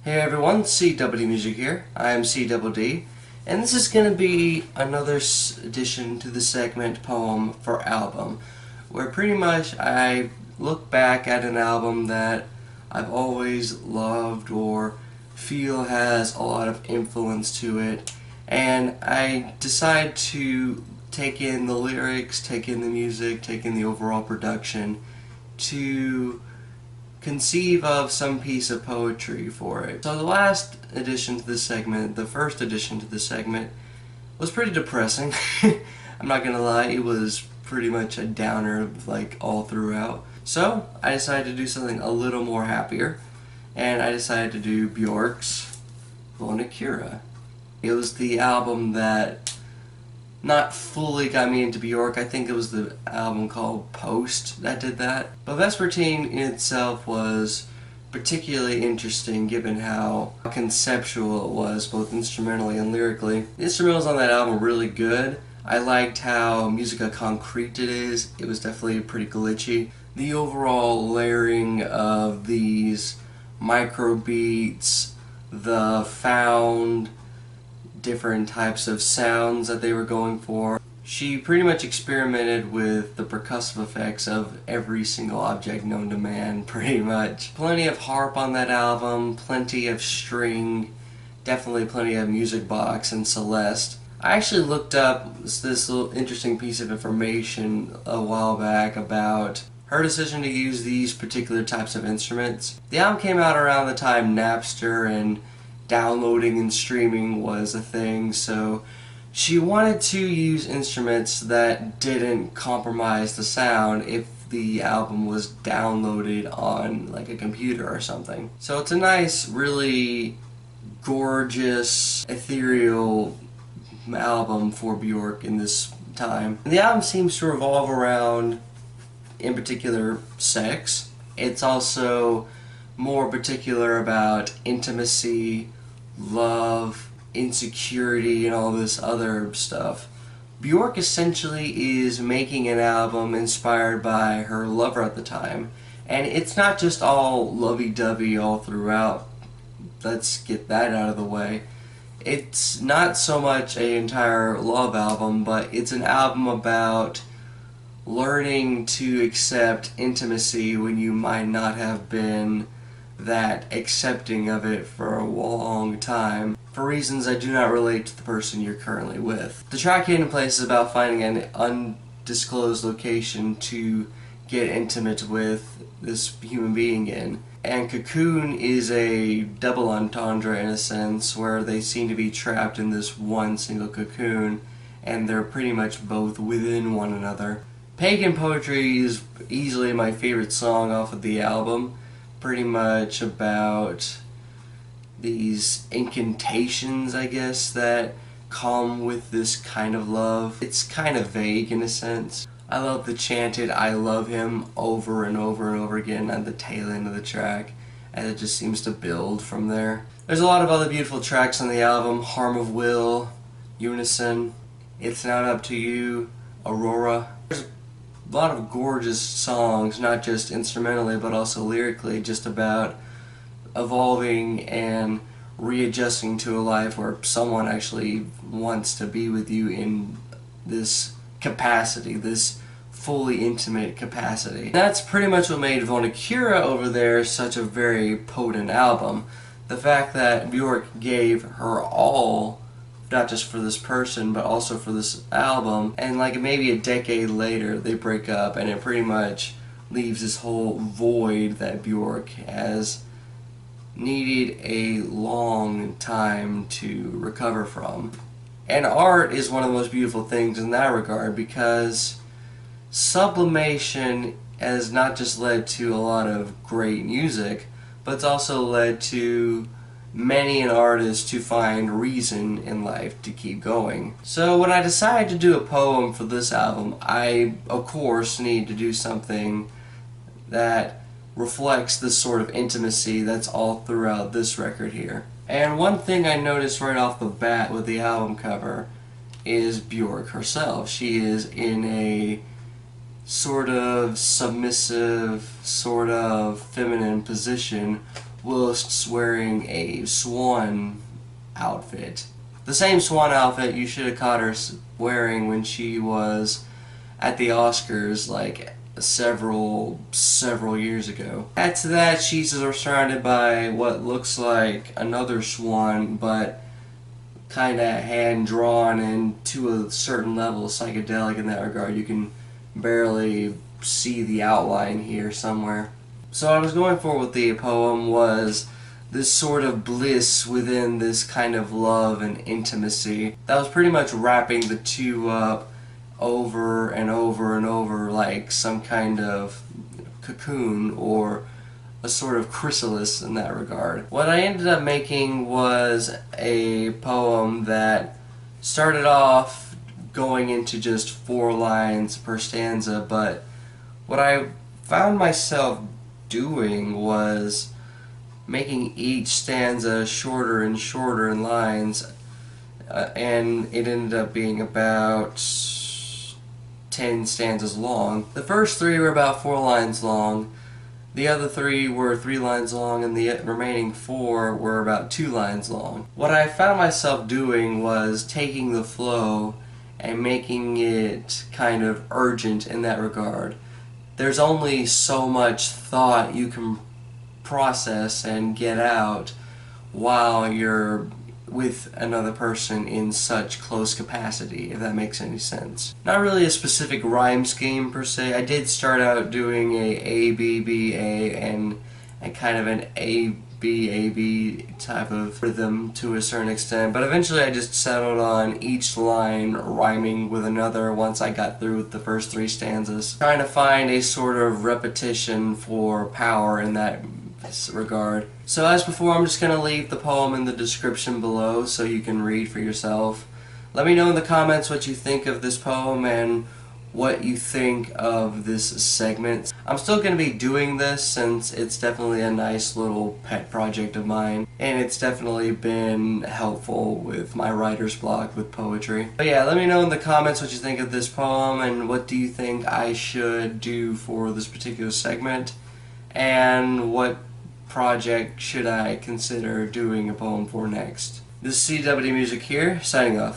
Hey everyone, CW Music here. I am CDD, and this is going to be another addition to the segment Poem for Album, where pretty much I look back at an album that I've always loved or feel has a lot of influence to it, and I decide to take in the lyrics, take in the music, take in the overall production to conceive of some piece of poetry for it. So the last addition to this segment, the first addition to this segment, was pretty depressing. I'm not gonna lie, it was pretty much a downer like all throughout. So I decided to do something a little more happier, and I decided to do Bjork's Vespertine. It was the album that not fully got me into Bjork. I think it was the album called Post that did that. But Vespertine in itself was particularly interesting given how conceptual it was, both instrumentally and lyrically. The instrumentals on that album were really good. I liked how musica concrete it is. It was definitely pretty glitchy. The overall layering of these micro beats, the found different types of sounds that they were going for. She pretty much experimented with the percussive effects of every single object known to man, pretty much. Plenty of harp on that album, plenty of string, definitely plenty of music box and Celeste. I actually looked up this little interesting piece of information a while back about her decision to use these particular types of instruments. The album came out around the time Napster and downloading and streaming was a thing, so she wanted to use instruments that didn't compromise the sound if the album was downloaded on like a computer or something. So it's a nice, really gorgeous, ethereal album for Bjork in this time. And the album seems to revolve around, in particular, sex. It's also more particular about intimacy, love, insecurity, and all this other stuff. Bjork essentially is making an album inspired by her lover at the time, and it's not just all lovey-dovey all throughout. Let's get that out of the way. It's not so much an entire love album, but it's an album about learning to accept intimacy when you might not have been that accepting of it for a long time, for reasons that do not relate to the person you're currently with. The track Hidden Place is about finding an undisclosed location to get intimate with this human being in. And Cocoon is a double entendre in a sense, where they seem to be trapped in this one single cocoon, and they're pretty much both within one another. Pagan Poetry is easily my favorite song off of the album. Pretty much about these incantations, I guess, that come with this kind of love. It's kind of vague in a sense. I love the chanted "I love him" over and over and over again at the tail end of the track, and it just seems to build from there. There's a lot of other beautiful tracks on the album: Harm of Will, Unison, It's Not Up to You, Aurora. There's a lot of gorgeous songs, not just instrumentally but also lyrically, just about evolving and readjusting to a life where someone actually wants to be with you in this capacity, this fully intimate capacity. That's pretty much what made Vespertine over there such a very potent album. The fact that Bjork gave her all, not just for this person, but also for this album, and like maybe a decade later they break up, and it pretty much leaves this whole void that Bjork has needed a long time to recover from. And art is one of the most beautiful things in that regard, because sublimation has not just led to a lot of great music, but it's also led to many an artist to find reason in life to keep going. So when I decided to do a poem for this album, I of course need to do something that reflects this sort of intimacy that's all throughout this record here. And one thing I noticed right off the bat with the album cover is Bjork herself. She is in a sort of submissive, sort of feminine position whilst wearing a swan outfit. The same swan outfit you should have caught her wearing when she was at the Oscars like several years ago. Add to that, she's surrounded by what looks like another swan, but kinda hand-drawn and to a certain level psychedelic in that regard. You can barely see the outline here somewhere. So what I was going for with the poem was this sort of bliss within this kind of love and intimacy. That was pretty much wrapping the two up over and over and over like some kind of cocoon or a sort of chrysalis in that regard. What I ended up making was a poem that started off going into just 4 lines per stanza, but what I found myself doing was making each stanza shorter and shorter in lines, and it ended up being about 10 stanzas long. The first 3 were about 4 lines long, the other 3 were 3 lines long, and the remaining 4 were about 2 lines long. What I found myself doing was taking the flow and making it kind of urgent in that regard. There's only so much thought you can process and get out while you're with another person in such close capacity, if that makes any sense. Not really a specific rhyme scheme per se. I did start out doing a B, B, A, and kind of an A, B, A, B type of rhythm to a certain extent, but eventually I just settled on each line rhyming with another once I got through with the first 3 stanzas. Trying to find a sort of repetition for power in that regard. So as before, I'm just going to leave the poem in the description below so you can read for yourself. Let me know in the comments what you think of this poem and what you think of this segment. I'm still going to be doing this since it's definitely a nice little pet project of mine, and it's definitely been helpful with my writer's block with poetry. But yeah, let me know in the comments what you think of this poem and what do you think I should do for this particular segment, and what project should I consider doing a poem for next. This is CWD Music here, signing off.